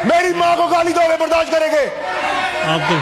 मेरी माँ को गाली दोगे बर्दाश्त करेंगे? आप तो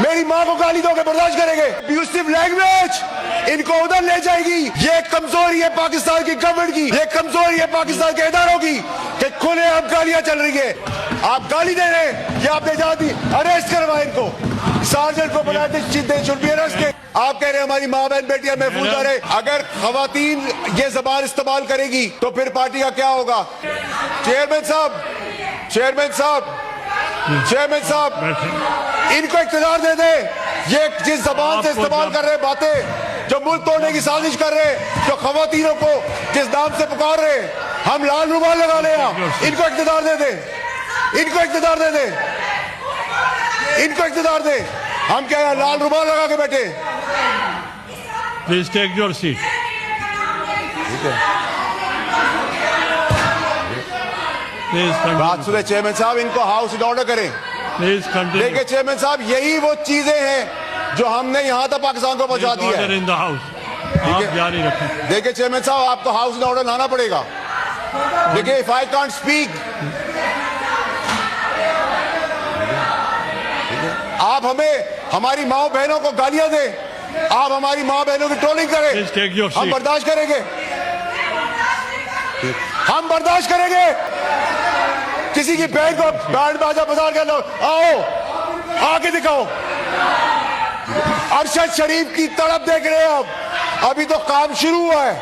मेरी माँ को गाली दोगे बर्दाश्त करेंगे? अब्यूसिव लैंग्वेज इनको उधर ले जाएगी। ये कमजोरी है पाकिस्तान की गवर्नमेंट की, ये कमजोरी है पाकिस्तान के इदारों की कि खुलेआम गालियां चल रही है। आप गाली दे रहे हैं, ये आपने जाती अरेस्ट करवाए इनको, सार्जेंट को बुलाए थे। आप कह रहे हैं हमारी माँ बहन बेटियां महफूज रहे। अगर खवातीन ये जबान इस्तेमाल करेगी तो फिर पार्टी का क्या होगा? चेयरमैन साहब, चेयरमैन साहब, चेयरमैन साहब, इनको इख्तियार दे दे। ये जिस जबान से इस्तेमाल कर रहे बातें, जो मुल्क तोड़ने की साजिश कर रहे, जो खवातीनों को जिस नाम से पुकार रहे, हम लाल रुमाल लगा ले, इनको इख्तियार दे दे, इनको इख्तियार दे दे, इनको इख्तियार दे। हम क्या है लाल रुमाल लगा के बैठे? Please take your seat. बात सुने चेयरमैन साहब, इनको हाउस इन ऑर्डर करें। Please continue. देखिए चेयरमैन साहब, यही वो चीजें हैं जो हमने यहाँ तक पाकिस्तान को पहुंचा दी है। इन द हाउस आप जारी रखें। देखिए चेयरमैन साहब, आपको हाउस इन ऑर्डर लाना पड़ेगा। देखिए इफ आई कांट स्पीक, आप हमें हमारी माँ बहनों को गालियां दें, आप हमारी माँ बहनों की ट्रोलिंग करें, हम बर्दाश्त करेंगे? हम बर्दाश्त करेंगे? किसी की बहन को बैंड बाजा बाजार के लोग आओ आके दिखाओ। अरशद शरीफ की तड़प देख रहे हैं आप, अभी तो काम शुरू हुआ है।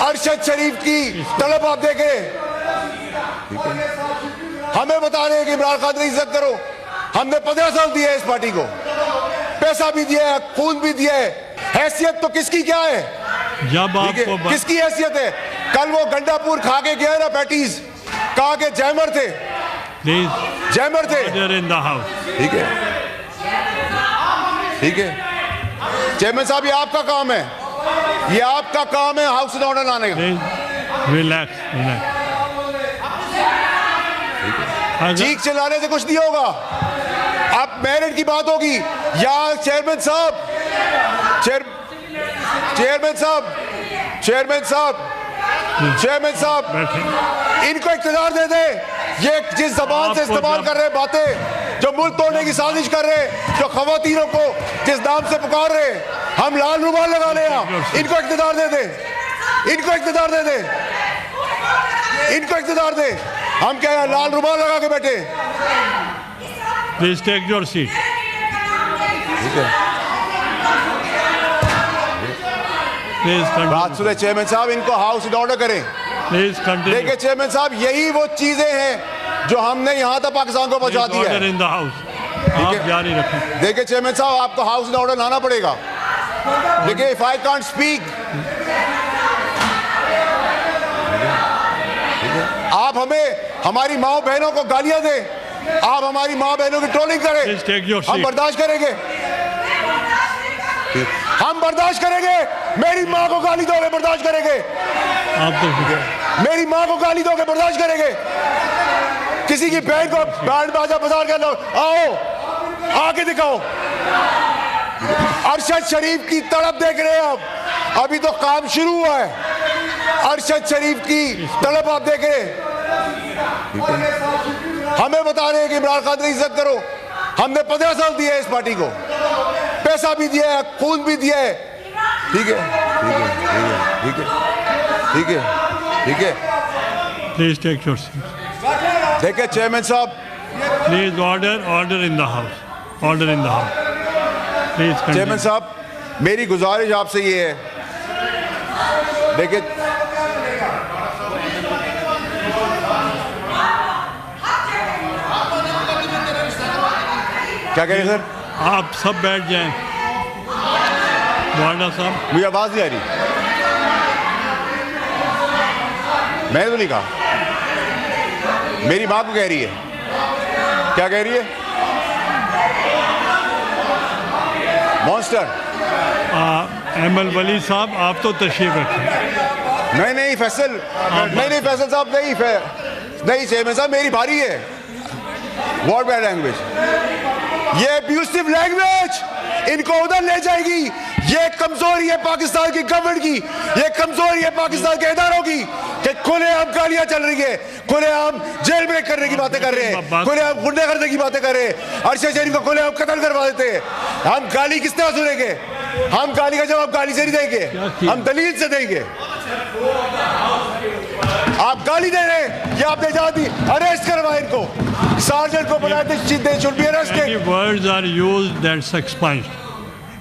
अरशद शरीफ की तड़प आप देखें। हमें बता रहे हैं कि इमरान खान की इज्जत करो। हमने 15 साल दिए इस पार्टी को, पैसा भी दिया है, खून भी दिया है। हैसियत तो किसकी क्या है? जब आपको किसकी हैसियत है? कल वो गंडापुर खा के गया ना पैटीज, कहा के जैमर थे, प्लीज जैमर थे। इन द हाउस। ठीक है, ठीक है चेयरमैन साहब, ये आपका काम है, ये आपका काम है हाउस इन ऑर्डर लाने का। Relax relax. चीख चिल्लाने से कुछ नहीं होगा। अब मेरिट की बात होगी या चेयरमैन साहब, चेयरमैन साहब, चेयरमैन साहब, चेयरमैन साहब, इनको इख्तियार दे दे। ये जिस जबान से इस्तेमाल कर रहे बातें, जो मुल्क तोड़ने की साजिश कर रहे, जो खवातीनों को जिस नाम से पुकार रहे, हम लाल रुमाल लगा ले, इनको इख्तियार दे दे, इनको इख्तियार दे दे, इनको इख्तियार दे। हम क्या है लाल रुमाल लगा के बैठे? Please take your seat. बात सुने चेयरमैन साहब, इनको हाउस इन ऑर्डर करें। Please continue. देखिए चेयरमैन साहब, यही वो चीजें हैं जो हमने यहाँ तक पाकिस्तान को पहुंचा दी है। इन द हाउस आप जारी रखें। देखिए चेयरमैन साहब, आपको हाउस इन ऑर्डर लाना पड़ेगा। देखिए इफ आई कांट स्पीक, आप हमें हमारी माँ बहनों को गालियां दें, आप हमारी माँ बहनों की ट्रोलिंग करें, हम बर्दाश्त करेंगे? हम बर्दाश्त करेंगे? मेरी माँ को गाली दोगे बर्दाश्त करेंगे? आप तो मेरी माँ को गाली दोगे बर्दाश्त करेंगे? किसी की बहन को बैंड बाजा बाजार के लोग आओ आके दिखाओ। अरशद शरीफ की तड़प देख रहे हैं आप, अभी तो काम शुरू हुआ है। अरशद शरीफ की तड़प आप देख रहे हैं। हमें बता रहे हैं कि इमरान खान की इज्जत करो। हमने 15 साल दिए इस पार्टी को, पैसा भी दिया है, खून भी दिया है। ठीक है, ठीक है, ठीक है, ठीक है, ठीक है। Please take your seat. देखिए चेयरमैन साहब, please order in the house, order in the house. Please chairman साहब, मेरी गुजारिश आपसे ये है, देखिए क्या कह रहे सर? आप सब बैठ जाएं। वार्डा साहब, मुझे आवाज नहीं आ रही। मैंने तो नहीं कहा, मेरी माँ को कह रही है। क्या कह रही है? मॉन्स्टर। एमएल वली साहब, आप तो तशरीफ रखें। नहीं फैसल, नहीं फैसल साहब, नहीं चेयरमैन साहब, मेरी भारी है। व्हाट बैड लैंग्वेज, ये अब्यूसिव लैंग्वेज इनको उधर ले जाएगी। ये कमजोरी है पाकिस्तान की गवर्नमेंट की, ये कमजोरी है पाकिस्तान के इदारों की कि खुलेआम गालियां चल रही है, खुलेआम जेल ब्रेक करने की बातें कर रहे हैं, खुलेआम गुंडे करने की बातें कर रहे हैं, अरशद शरीफ को खुलेआम कत्ल करवा देते हैं। हम गाली किस तरह सुनेंगे? हम गाली का जवाब गाली से नहीं देंगे, हम दलील से देंगे। आप गाली दे रहे हैं, ये आपने जवाब दी, अरेस्ट करवाए इनको, सार्जेंट को बुलाए, they should be arrested. Words are used that's expunged.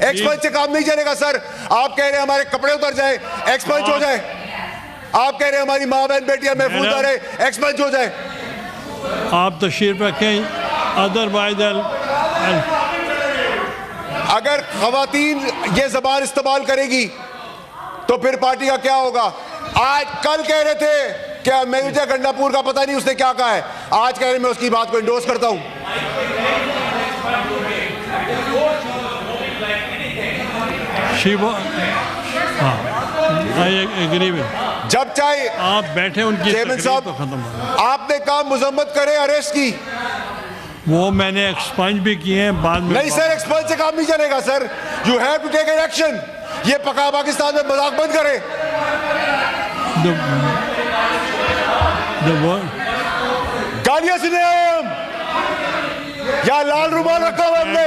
Expunge से काम नहीं चलेगा सर। आप कह रहे हैं हमारे कपड़े उतर जाए, एक्सपंज हो जाए। आप कह रहे हैं हमारी माँ बहन बेटियां महफूज रहे, एक्सपंज हो जाए। आप तशरीफ रखें, अदरवाइज अगर खवातीन ये जबान इस्तेमाल करेगी तो फिर पार्टी का क्या होगा? आज कल कह रहे थे क्या मेजा गंडापुर का पता नहीं उसने क्या कहा है, आज कह रहे मैं उसकी बात को इंडोर्स करता हूं। जब चाहे आप बैठे उनकी चेयरमैन साहब तो खत्म हो। आपने कहा मुजम्मत करे अरेस्ट की, वो मैंने एक्सपंज भी किए हैं बाद में। नहीं सर, एक्सपंज से काम नहीं चलेगा sir, you have to take an action. ये पका पाकिस्तान में मजाक बंद करे। गालियां सुने हम या लाल रुमाल रखा हुआ हमने,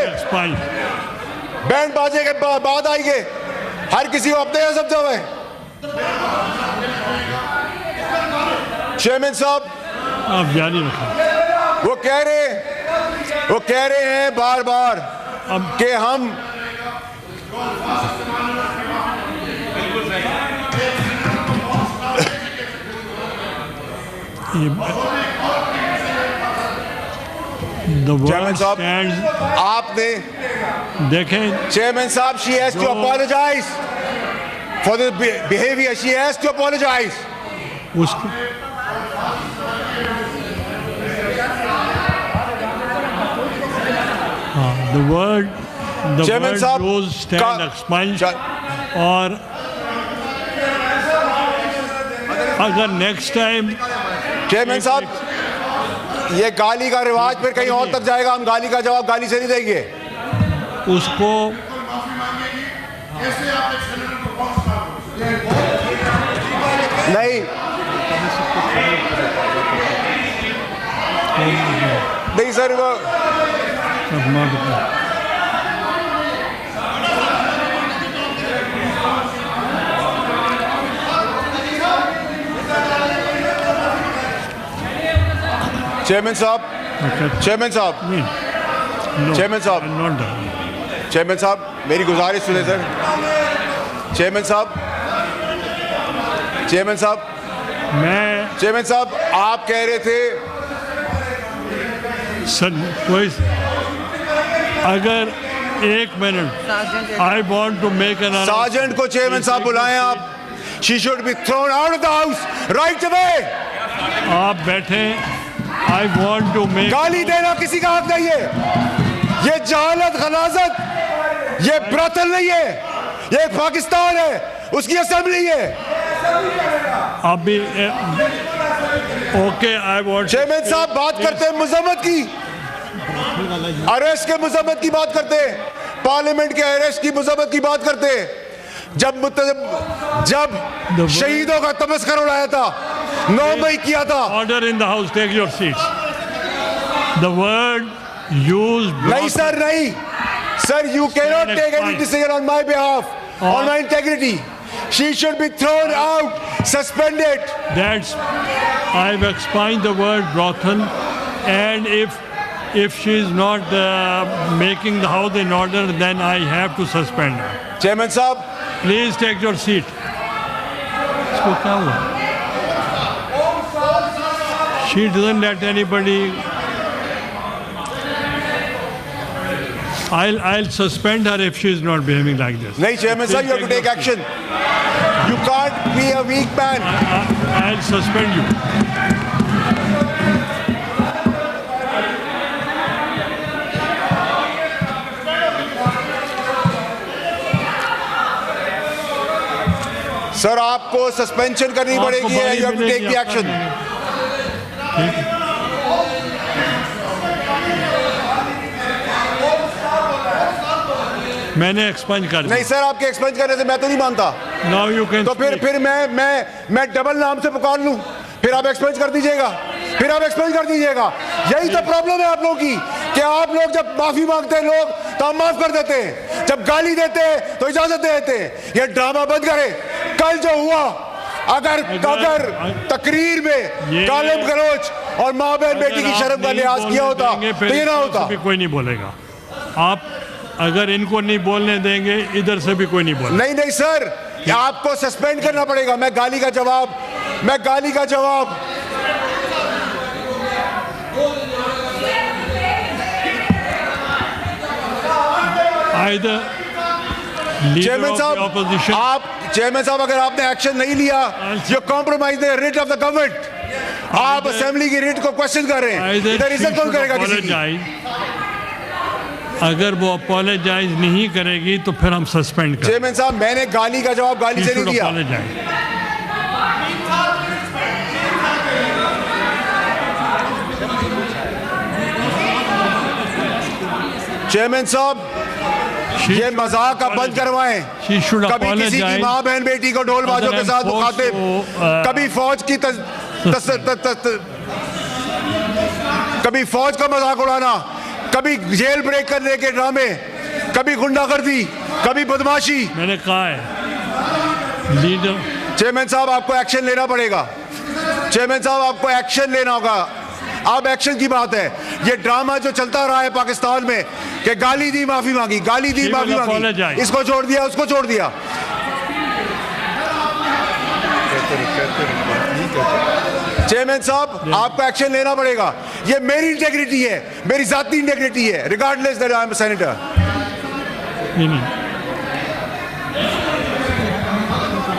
बैंड बाजे के बाद आएंगे, हर किसी को अपने यहाँ समझा हुआ है। चेयरमैन साहब आप जारी रखें। वो कह रहे हैं बार बार कि हम चेयरमैन साहब आपने देखें, चेयरमैन साहब she has to apologise for the behaviour, she has to apologise. उसको the word चेयरमैन साहब used stand expunged, और अगर नेक्स्ट टाइम चेयरमैन साहब ये गाली का रिवाज फिर कहीं और तक जाएगा, हम गाली का जवाब गाली से नहीं देंगे। उसको नहीं सर, वो चेयरमैन साहब मेरी गुजारिश सुने सर। चेयरमैन साहब आप कह रहे थे कोई अगर एक minute, I want to make an sergeant को चेयरमैन साहब बुलाएं आप। She should be thrown out of the house right away. आप बैठे, आई वॉन्ट टू मेक। गाली देना किसी का हक नहीं है, ये जहालत गलाजत, ये ब्रतल नहीं है, ये पाकिस्तान है, उसकी असेंबली है। अभी ओके, आई वॉन्ट। चेयरमैन साहब बात करते हैं मुजम्मत की, अरेस्ट के मुजम्मत की बात करते हैं, पार्लियामेंट के अरेस्ट की मुजम्मत की बात करते हैं। जब शहीदों का तमस्कर उड़ाया था, 9 मई किया था। Order in the house, take your seats. The word used. नहीं सर, नहीं sir, you cannot take any decision on my behalf, on my integrity. She should be thrown out, suspended. That's, I've expunged the word brothel, and if she is not making the house in order, then I have to suspend her. Chairman साहब, please take your seat. इसको क्या हुआ? She doesn't let anybody. I'll suspend her if she is not behaving like this. नहीं Chairman साहब, you have to take action. You can't be a weak man. I'll suspend you. Sir आपको suspension करनी पड़ेगी, you have to take the action. मैंने expunge कर नहीं sir, आपके expense करने से मैं तो नहीं मानता। नाउ यू कैन तो फिर मैं डबल नाम से पुकार लूं, फिर आप एक्सपेंस कर दीजिएगा, फिर आप एक्सपेंस कर दीजिएगा। यही तो प्रॉब्लम है आप लोगों की कि आप लोग जब माफी मांगते हैं लोग तो हम माफ कर देते हैं, जब गाली देते हैं तो इजाजत दे देते हैं। ये ड्रामा बंद करें। कल जो हुआ, अगर तकरीर में गालिब गलौज और माँ बहन बेटी की शर्म का लिहाज किया होता तो ये ना होता। कोई नहीं बोलेगा। आप अगर इनको नहीं बोलने देंगे, इधर से भी कोई नहीं बोलेगा। नहीं सर, आपको सस्पेंड करना पड़ेगा। मैं गाली का जवाब चेयरमैन साहब, अगर आपने एक्शन नहीं लिया, you compromise the writ of the government. आप असेंबली की रिट को क्वेश्चन कर रहे हैं, इधर इज्जत कौन करेगा किसी की? अगर वो अपोलोजाइज नहीं करेगी तो फिर हम सस्पेंड करें। चेयरमैन साहब, मैंने गाली का जवाब गाली से नहीं दिया। चेयरमैन साहब, ये मजाक आप बंद करवाएं। कभी किसी की माँ बहन बेटी को ढोलबाजों के साथ मुखातिब, कभी फौज का मजाक उड़ाना, कभी जेल ब्रेक करने के ड्रामे, कभी गुंडागर्दी, कभी बदमाशी। मैंने कहा है लीडर। चेयरमैन साहब, आपको एक्शन लेना पड़ेगा। चेयरमैन साहब, आपको एक्शन लेना होगा। अब एक्शन की बात है। ये ड्रामा जो चलता रहा है पाकिस्तान में कि गाली दी माफी मांगी, गाली दी माफी मांगी, इसको छोड़ दिया, उसको छोड़ दिया। चेयरमैन साहब, आपको एक्शन लेना पड़ेगा। ये मेरी इंटेग्रिटी है, मेरी जाती इंटेग्रिटी है, regardless that I am a senator. नहीं